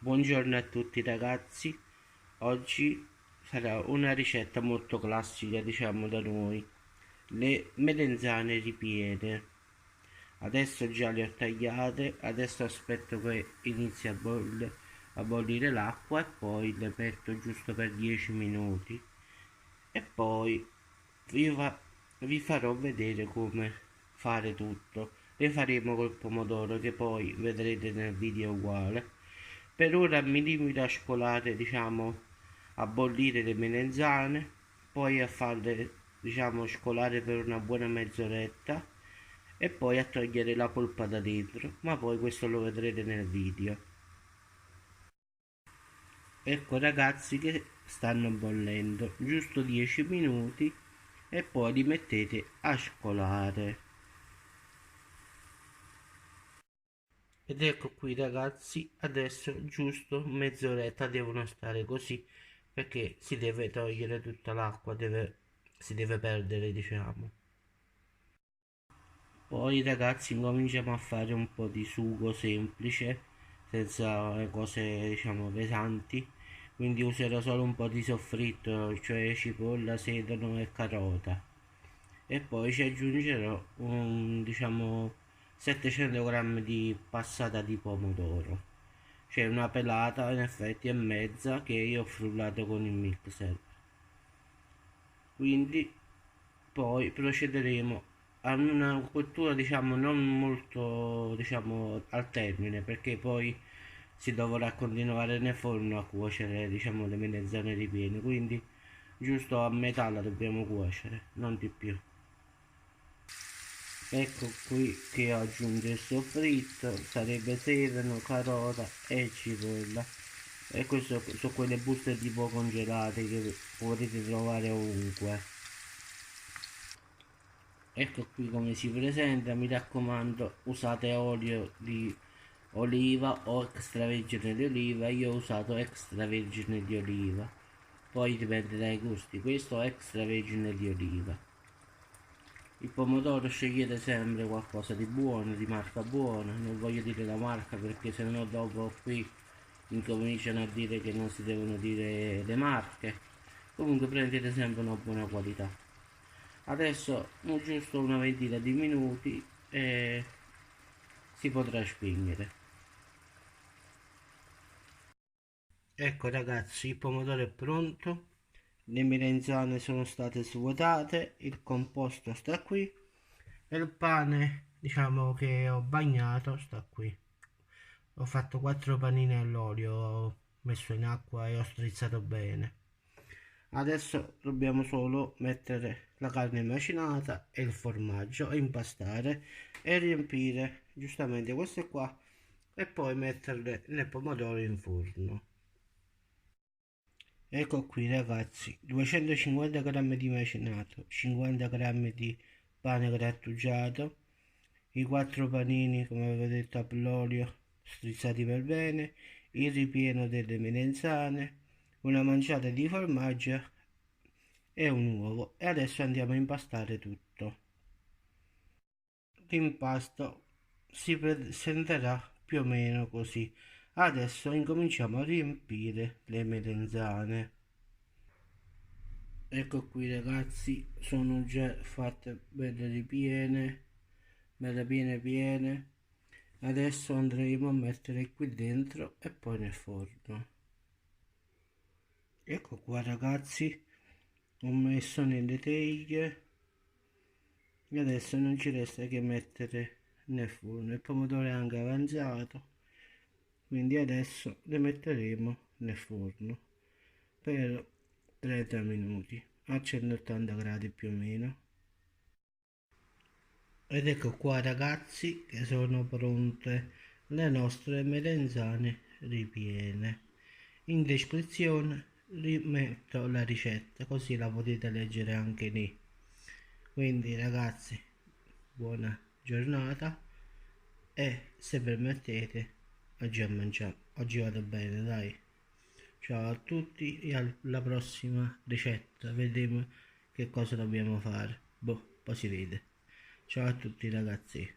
Buongiorno a tutti ragazzi, oggi sarà una ricetta molto classica diciamo da noi, le melanzane ripiene. Adesso già le ho tagliate, adesso aspetto che inizi a bollire l'acqua e poi le metto giusto per 10 minuti e poi vi, fa- vi farò vedere come fare tutto. Le faremo col pomodoro che poi vedrete nel video uguale. Per ora mi limito a scolare, diciamo, a bollire le melanzane, poi a farle, diciamo, scolare per una buona mezz'oretta e poi a togliere la polpa da dentro, ma poi questo lo vedrete nel video. Ecco ragazzi che stanno bollendo, giusto 10 minuti e poi li mettete a scolare. Ed ecco qui ragazzi, adesso giusto mezz'oretta devono stare così perché si deve togliere tutta l'acqua, si deve perdere diciamo. Poi ragazzi incominciamo a fare un po' di sugo semplice, senza cose diciamo pesanti, quindi userò solo un po' di soffritto, cioè cipolla, sedano e carota. E poi ci aggiungerò un diciamo 700 grammi di passata di pomodoro, cioè una pelata in effetti e mezza che io ho frullato con il mixer. Quindi poi procederemo a una cottura diciamo non molto diciamo al termine, perché poi si dovrà continuare nel forno a cuocere diciamo le melanzane ripiene, quindi giusto a metà la dobbiamo cuocere, non di più. Ecco qui che ho aggiunto il soffritto, sarebbe sedano, carota e cipolla. E questo sono quelle buste tipo congelate che potete trovare ovunque. Ecco qui come si presenta, mi raccomando usate olio di oliva o extravergine di oliva, io ho usato extravergine di oliva, poi dipende dai gusti, questo è extravergine di oliva. Il pomodoro scegliete sempre qualcosa di buono, di marca buona, non voglio dire la marca perché sennò dopo qui incominciano a dire che non si devono dire le marche. Comunque prendete sempre una buona qualità. Adesso giusto una ventina di minuti e si potrà spegnere. Ecco ragazzi, il pomodoro è pronto, le melanzane sono state svuotate, il composto sta qui e il pane, diciamo che ho bagnato, sta qui. Ho fatto 4 panini all'olio, ho messo in acqua e ho strizzato bene. Adesso dobbiamo solo mettere la carne macinata e il formaggio e impastare e riempire giustamente queste qua e poi metterle nel pomodoro in forno. Ecco qui ragazzi, 250 grammi di macinato, 50 grammi di pane grattugiato, i 4 panini come avevo detto all'olio strizzati per bene, il ripieno delle melanzane, una manciata di formaggio e un uovo e adesso andiamo a impastare tutto. L'impasto si presenterà più o meno così. Adesso incominciamo a riempire le melanzane. Ecco qui ragazzi, sono già fatte belle ripiene, belle piene piene. Adesso andremo a mettere qui dentro e poi nel forno. Ecco qua ragazzi, ho messo nelle teglie e adesso non ci resta che mettere nel forno. Il pomodoro è anche avanzato, quindi adesso le metteremo nel forno per 30 minuti a 180 gradi più o meno. Ed ecco qua ragazzi che sono pronte le nostre melanzane ripiene. In descrizione rimetto la ricetta così la potete leggere anche lì. Quindi ragazzi, buona giornata e se permettete oggi a mangiare. Oggi vado bene, dai. Ciao a tutti e alla prossima ricetta. Vedremo che cosa dobbiamo fare. Boh, poi si vede. Ciao a tutti ragazzi.